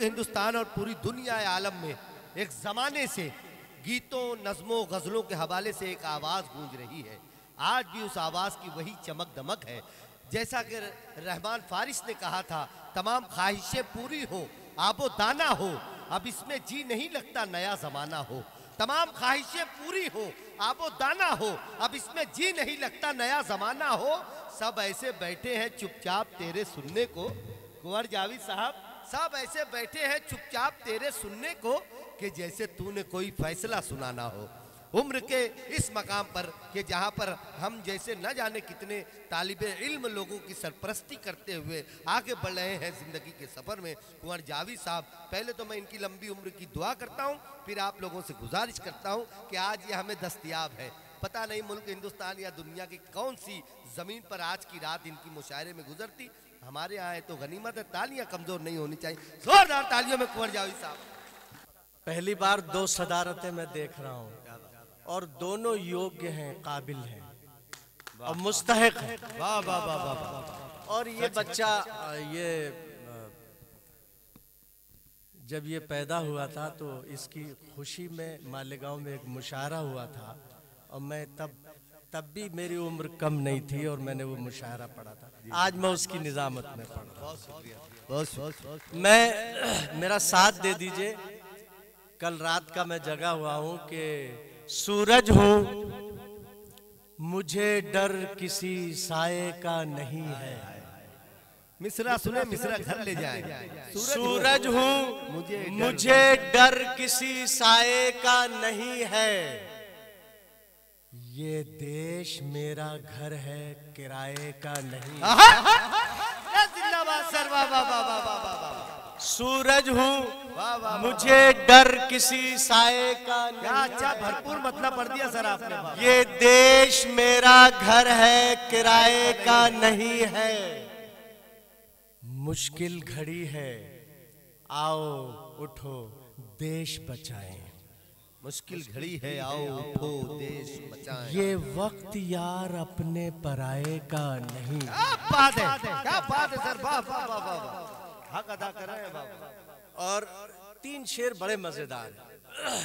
मुल्क हिंदुस्तान और पूरी दुनिया आलम में एक ज़माने से गीतों, नज़मों, गज़लों के हवाले से एक आवाज़ गूंज रही है। आज भी उस आवाज़ की वही चमक दमक है। जैसा कि रहमान फारिस ने कहा था, तमाम ख्वाहिशें पूरी हो, आबो दाना हो, अब इसमें जी नहीं लगता नया ज़माना हो। तमाम ख्वाहिशें पूरी हो, आबो दाना हो, अब इसमें जी नहीं लगता नया ज़माना हो। सब ऐसे बैठे हैं चुपचाप तेरे सुनने को, कुंवर जावेद साहब, सब ऐसे बैठे हैं चुपचाप तेरे सुनने को कि जैसे तूने कोई फैसला सुनाना हो। उम्र के इस मकाम पर कि जहाँ पर हम जैसे न जाने कितने तालिबे इल्म लोगों की सरपरस्ती करते हुए आगे बढ़ रहे हैं ज़िंदगी के सफ़र में, कुंवर जावेद साहब, पहले तो मैं इनकी लंबी उम्र की दुआ करता हूँ, फिर आप लोगों से गुजारिश करता हूँ कि आज ये हमें दस्तयाब है। पता नहीं मुल्क हिंदुस्तान या दुनिया की कौन सी ज़मीन पर आज की रात इनकी मुशायरे में गुजरती। हमारे यहाँ है तो गनीमत है, तालियाँ कमज़ोर नहीं होनी चाहिए। जोरदार तालियों में कुंवर जावेद साहब। पहली बार दो सदारतें मैं देख रहा हूँ और दोनों योग्य हैं, काबिल हैं और मुस्तहिक हैं। वाह वाह वाह वाह। और ये बच्चा ये जब ये पैदा हुआ था तो इसकी खुशी में मालेगांव में एक मुशायरा हुआ था और मैं तब भी मेरी उम्र कम नहीं थी और मैंने वो मुशायरा पढ़ा था। आज मैं उसकी निजामत में पढ़ रहा हूँ। बहुत मैं मेरा साथ दे दीजिए। कल रात का मैं जगा हुआ हूँ कि सूरज हूँ, मुझे डर किसी साये का नहीं है। मिसरा सुने, मिसरा घर ले जाए। सूरज हूँ, मुझे डर किसी साये का नहीं है। ये देश मेरा घर है, किराए का नहीं। जिंदाबाद सर, वाह वाह वाह वाह वाह वाह। सूरज हूँ, मुझे डर किसी साये का नहीं। क्या अच्छा भरपूर मतलब पढ़ दिया सर आपने। ये देश मेरा घर है, किराए का नहीं है। मुश्किल घड़ी है, आओ उठो देश बचाएं। मुश्किल घड़ी है, आओ उठो देश बचाएं। ये वक्त यार अपने पराये का नहीं। क्या बात है, क्या बात है सर, वाह वाह वाह वाह। हक अदा कर रहे हैं बाबा। और तीन शेर बड़े मजेदार हैं।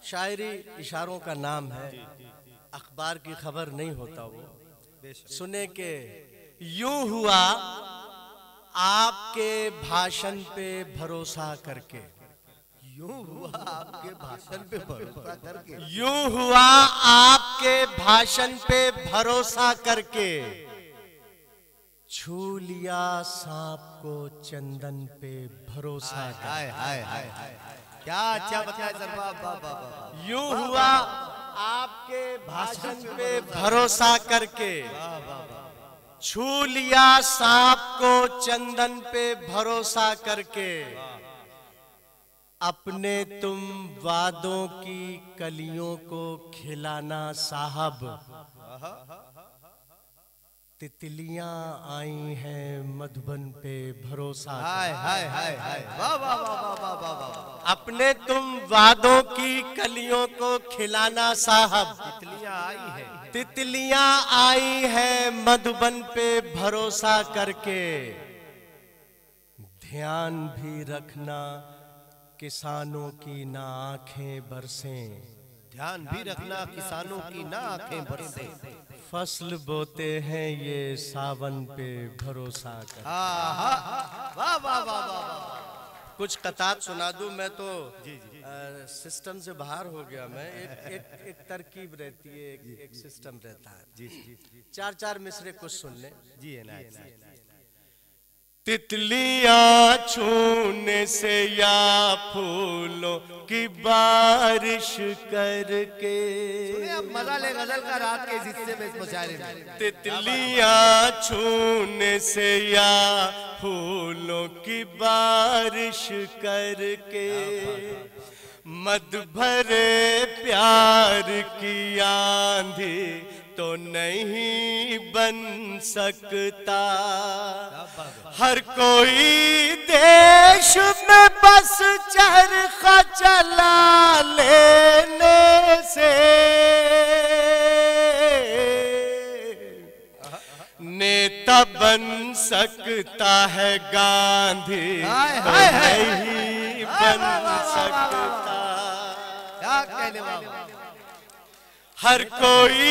शायरी इशारों का नाम है, अखबार की खबर नहीं होता वो। सुने के यूं हुआ आपके भाषण पे भरोसा करके। यूं हुआ आपके भाषण पे भरोसा करके। यूं हुआ आपके भाषण पे भरोसा करके। छू लिया सांप को चंदन पे भरोसा करके। हाय हाय हाय हाय। क्या अच्छा बताया सर, वाह वाह वाह। यूं हुआ आपके भाषण पे भरोसा करके। छू लिया सांप को चंदन पे भरोसा करके। अपने तुम वादों की कलियों को खिलाना साहब। तितलियां आई हैं मधुबन पे भरोसा। हाय हाय हाय हाय, वाह वाह वाह वाह वाह वाह। अपने तुम वादों की कलियों को खिलाना साहब। तितलियां आई है, तितलियां आई हैं मधुबन पे भरोसा करके। ध्यान भी रखना किसानों की ना आंखें बरसें। ध्यान भी रखना किसानों की ना आंखें बरसे। फसल बोते हैं ये सावन पे भरोसा कर। वाह वाह वाह वाह। कुछ कतार सुना दूं मैं तो सिस्टम से बाहर हो गया मैं। एक तरकीब रहती है, एक सिस्टम रहता है। जी चार चार मिसरे कुछ सुन ले। जी तितलियां छूने से या फूलों की बारिश करके। अब मजा ले गजल का रात के इस हिस्से में, इस मुशायरे में। तितलियां छूने से या फूलों की बारिश करके। मद भरे प्यार की आंधी तो नहीं बन सकता। हर कोई देश में बस चरखा चला लेने से नेता बन सकता है गांधी तो नहीं बन सकता। क्या कहने वाला। हर कोई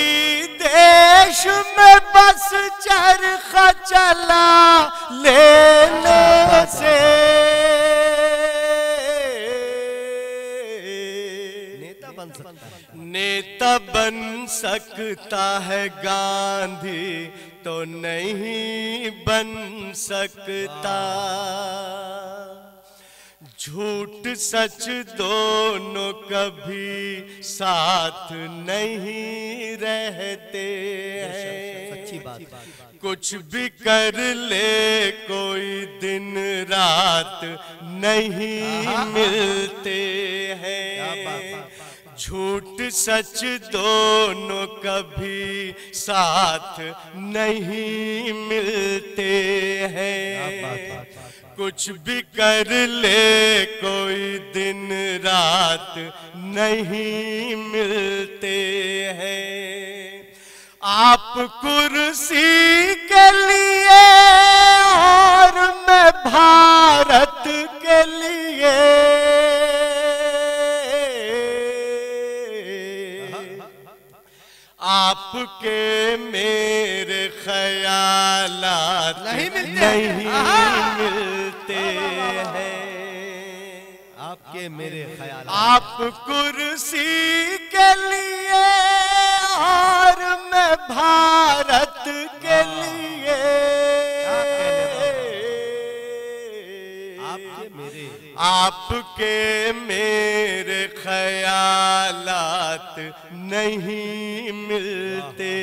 देश में बस चरखा चला लेने से नेता बन सकता है गांधी तो नहीं बन सकता। झूठ सच दोनों कभी साथ नहीं रहते हैं। सच्ची बात। कुछ भी कर ले कोई दिन रात नहीं मिलते हैं। झूठ सच दोनों कभी साथ नहीं मिलते हैं। कुछ भी कर ले कोई दिन रात नहीं मिलते हैं। आप कुर्सी के लिए और मैं भारत के लिए आपके मेरे ख्यालात नहीं मिलते हैं। आपके मेरे ख्याल। आप कुर्सी के लिए और मैं भारत के लिए आपके मेरे ख्यालात नहीं मिलते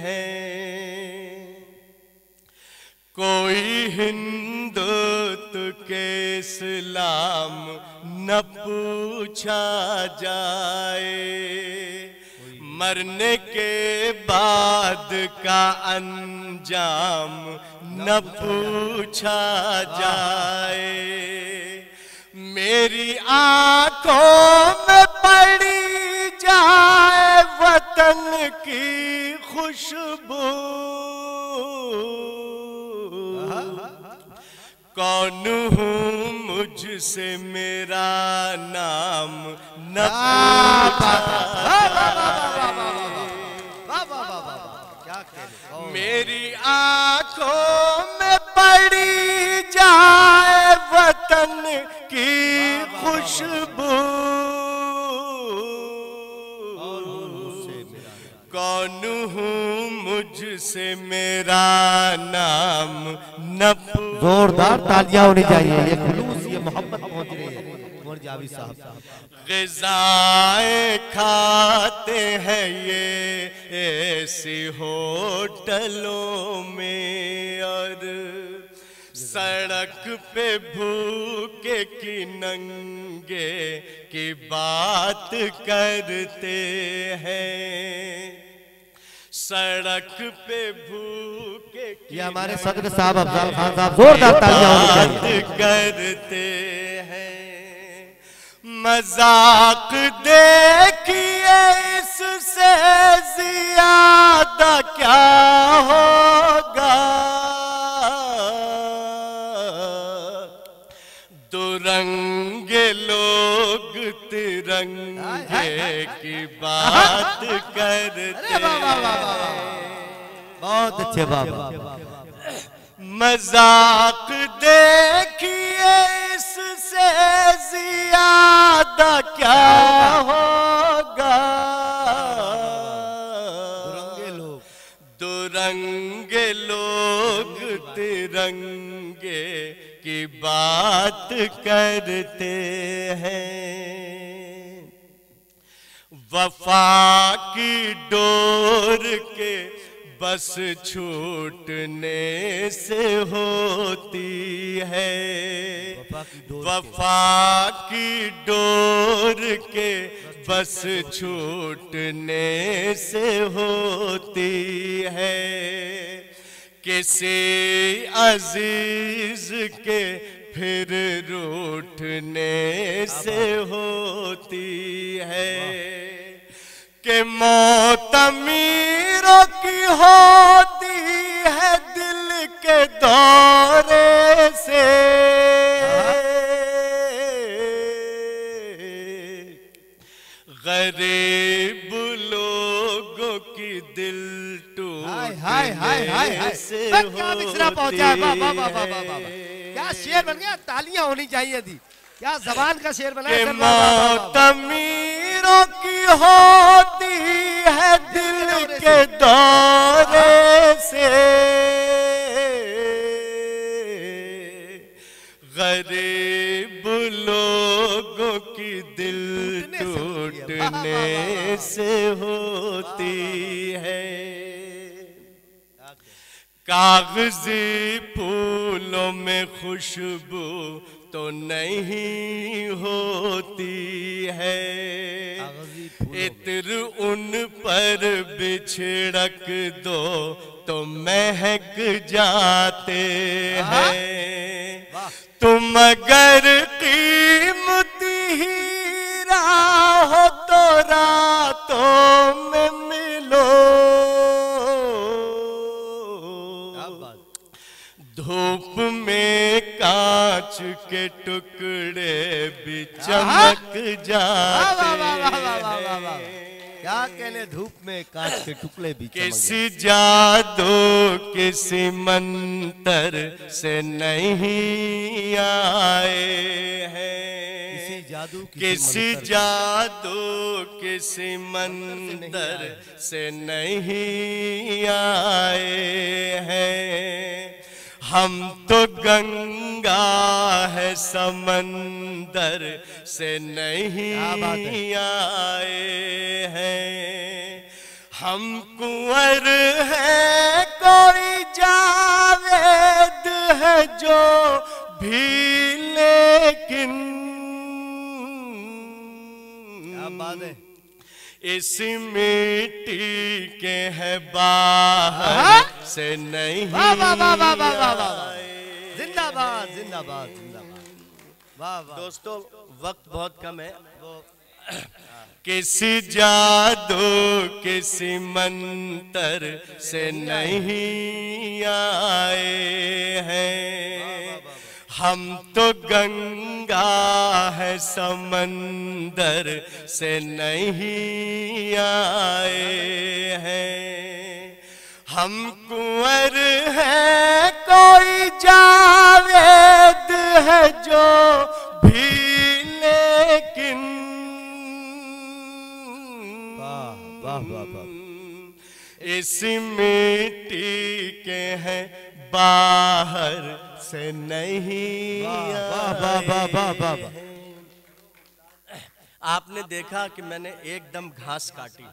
हैं। कोई हिंदुत्व के इस्लाम न पूछा जाए। मरने के बाद का अंजाम न पूछा जाए। मेरी आंखों में पड़ी जाए वतन की खुशबू। कौन हूँ मुझसे मेरा नाम न पूछा जाए। मेरी आंखों में पड़ी जाए वतन की खुशबू। कौन हूँ मुझसे मेरा नाम न पूछा। जोरदार तालियां होनी चाहिए। ये खुलूस ये मोहब्बत पहुंच रही है कुंवर जावेद साहब। ग़िज़ाएं खाते हैं ये ऐसी होटलों में और सड़क पे भूखे की नंगे की बात करते हैं। सड़क पे भूखे ये हमारे सदर साहब अफजल खान साहब जोरदार तालियां होनी चाहिए। करते हैं। मजाक देखिए इससे ज्यादा क्या होगा। दुरंगे लोग तिरंगे की बात करते हैं। बहुत अच्छे बाबा। मजाक देखिए इससे ज्यादा क्या होगा। दुरंगे लोग तिरंगे की बात करते हैं। वफा की डोर के बस छूटने से होती है। वफा की डोर के बस छूटने से होती है। किसी अजीज के फिर रूठने से होती है। कि मौत अमीरों की होती है दिल के दौरे से गरीब लोगों की दिल टूटने से क्या मिसरा पहुंचा है। वाह वाह वाह वाह वाह वाह, क्या शेर बन गया। तालियां होनी चाहिए थी। क्या जबान का शेर बना है। मौत अमीरों की होती है दिल के दौरे से गरीब लोगों की दिल टूटने से होती है। कागजी फूलों में खुशबू तो नहीं होती है, इत्र उन पर बिछड़क दो तो महक जाते हैं। तुम अगर कीमती हीरा हो तो रातों में मिलो, धूप में कांच के टुकड़े भी चमक जाते हैं। क्या कहने, धूप में कांच के टुकड़े भी किसी जादू किसी मंतर से नहीं आए हैं, किसी जादू किसी मंतर से नहीं आए हैं। हम तो गंगा है समंदर से नहीं आए हैं। हम कुंवर है कोई जावेद है जो भी, लेकिन क्या बात है, इस मिट्टी के है बाहर से नहीं आए। जिंदाबाद जिंदाबाद जिंदाबाद। वाह वाह। दोस्तों वक्त बहुत कम है। किसी जादू किसी मंतर से नहीं आए हैं। हम तो गंगा है समंदर से नहीं आए हैं। हम कुंवर है कोई जावेद है जो भी, लेकिन इस मिट्टी के हैं बाहर से नहीं आए। आपने देखा कि मैंने एकदम घास काटी,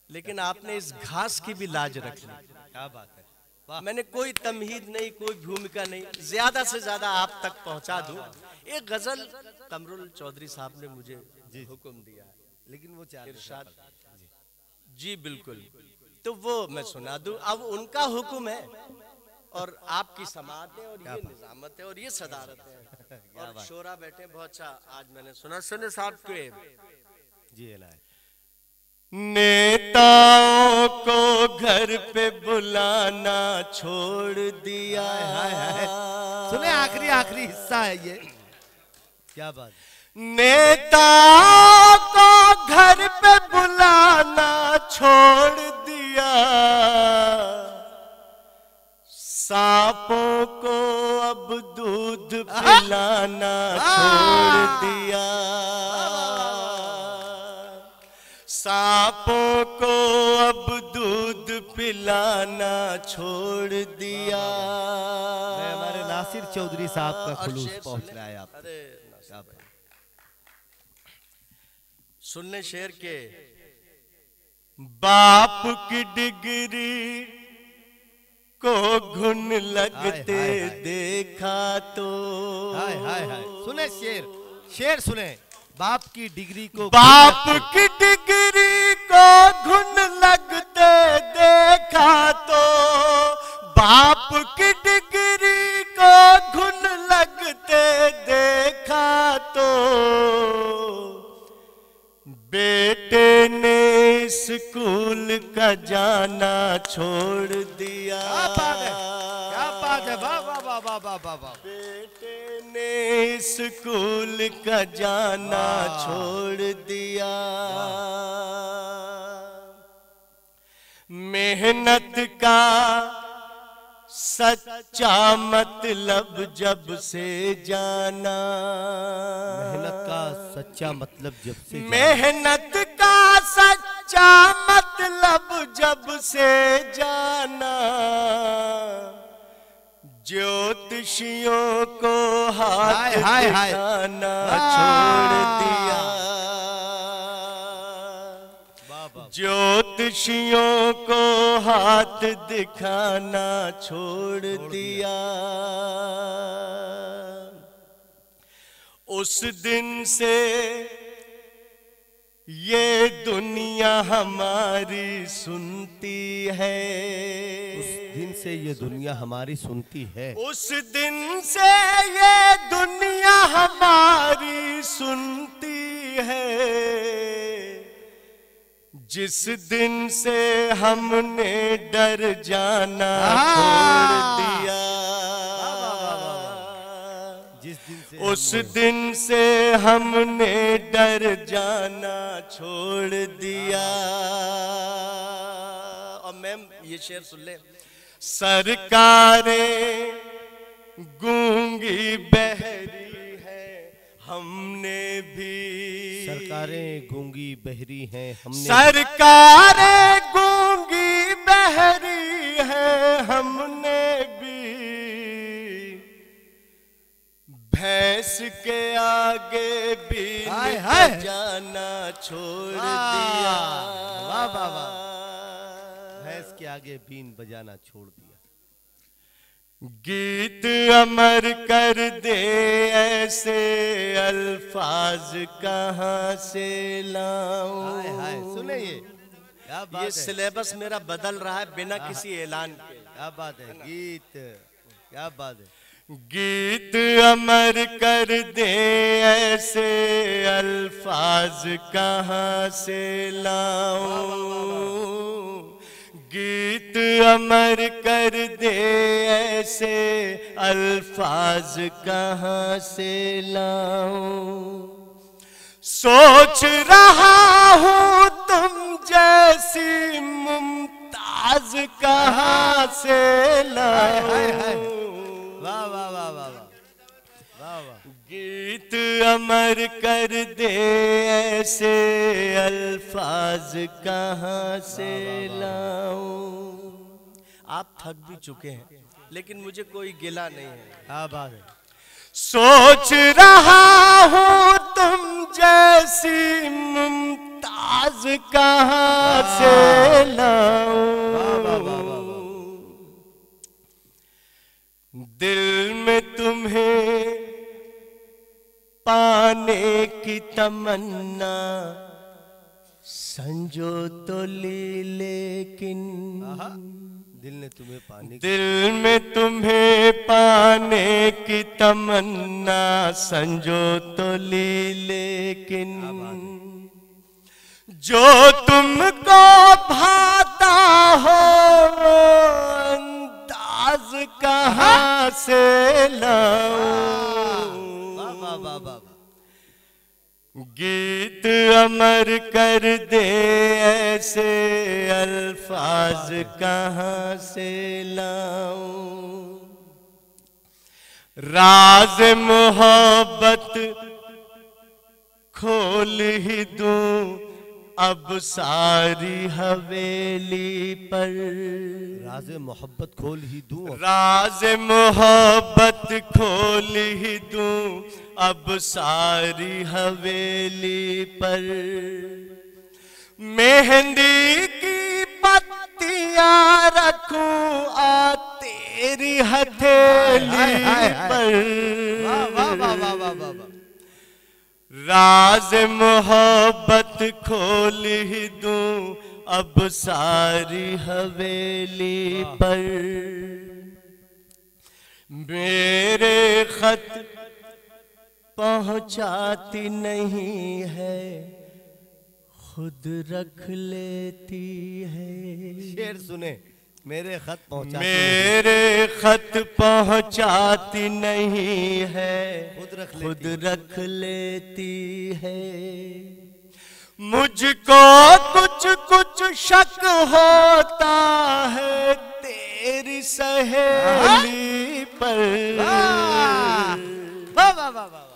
लेकिन आपने इस घास की भी लाज रख ली। क्या बात है, वाह। मैंने कोई तमहीद नहीं, कोई भूमिका नहीं, ज्यादा से ज्यादा आप तक पहुंचा दूं। एक गजल कमरुल चौधरी साहब ने मुझे हुक्म दिया, लेकिन वो इरशाद जी बिल्कुल, तो वो मैं सुना दूं। अब उनका हुक्म है और आपकी समाअत है और ये निजामत है और ये सदारत है और शोरा बैठे बहुत अच्छा। आज मैंने सुना सुने साहब के जी है, नेताओं को घर पे बुलाना छोड़ दिया। सुने आखिरी आखिरी हिस्सा है ये, क्या बात। नेताओं को घर पे बुलाना छोड़ दिया, सांपों को अब दूध पिलाना छोड़ दिया, सांपों को अब दूध पिलाना छोड़ दिया। हमारे नासिर चौधरी साहब का खुलूस पहुंच रहा है आप। सुनने शेर के, बाप की डिग्री को घुन लगते देखा तो। हाय हाय हाय, सुने शेर, शेर सुने। बाप की डिग्री को, बाप की डिग्री को घुन लगते देखा तो, बाप की डिग्री को घुन लगते देखा तो, बेटे ने स्कूल का जाना छोड़ दिया। क्या बात है, क्या बात है, वाह वाह वाह वाह वाह वाह वाह। बेटे ने स्कूल का जाना छोड़ दिया। मेहनत का सच्चा मतलब जब से जाना। मेहनत का सच्चा मतलब जब से जाना। मेहनत का सच्चा मतलब जब से जाना। ज्योतिषियों को हाथ दिखाना छोड़ दिया। ज्योतिषियों को हाथ दिखाना छोड़ दिया। उस दिन से ये दुनिया हमारी सुनती है। उस दिन से ये दुनिया हमारी सुनती है। उस दिन से ये दुनिया हमारी सुनती है। जिस दिन से हमने डर जाना छोड़ दिया। जिस दिन से उस दिन से हमने डर जाना छोड़ दिया। और मैम ये शेर सुन ले। सरकारें गूंगी बहरी है हमने भी। सरकारें गूंगी बहरी हैं हमने। सरकारें गूंगी बहरी है हमने भी। भैंस के आगे भी जाना छोड़ दिया। वाह वाह वाह। भैंस के आगे बीन बजाना छोड़ दिया। गीत अमर कर दे ऐसे अल्फाज कहाँ से लाऊं। हाय हाय सुने क्या बात ये है। सिलेबस मेरा बदल रहा है बिना किसी ऐलान के। क्या बात है। गीत क्या बात है। गीत अमर कर दे ऐसे अल्फाज कहाँ से लाऊं। गीत अमर कर दे ऐसे अल्फाज कहाँ से लाऊं। सोच रहा हूँ तुम जैसी मुमताज कहाँ से लाऊं। वाह वाह वाह वाह वाह वाह। गीत अमर कर दे ऐसे अल्फाज कहाँ से लाऊं। आप थक भी चुके हैं लेकिन मुझे कोई गिला नहीं है। क्या बात है। सोच रहा हूँ तुम जैसी मुमताज कहाँ से लाऊं। दिल में तुम्हें पाने की तमन्ना संजो तो ली लेकिन। दिल ने तुम्हें पाने दिल में तुम्हें पाने की तमन्ना संजो तो ली लेकिन। जो तुमको भाता हो अंदाज कहाँ से लाऊं। वाह वाह वाह। गीत अमर कर दे ऐसे अल्फाज कहाँ से लाऊं। राज मोहब्बत खोल ही दूं अब सारी हवेली पर। राज मोहब्बत खोल ही दूं। राज मोहब्बत खोल ही दूं अब सारी हवेली पर। मेहंदी की पत्तियां रखूं आ तेरी हथेली पर। वाह वाह वाह वाह वाह। राज मोहब्बत खोल ही दूं अब सारी हवेली पर। मेरे खत पहुंचाती नहीं है खुद रख लेती है। शेर सुने, मेरे खत पहुंचाती मेरे खत पहुंचाती नहीं है, खुद रख लेती है। मुझको कुछ कुछ शक होता है तेरी सहेली पर। वाह वाह वाह वाह।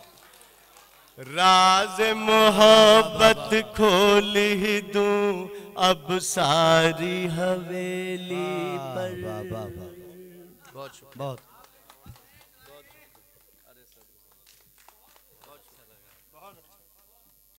राज मोहब्बत खोल ही दूं अब सारी हवेली पर। बहुत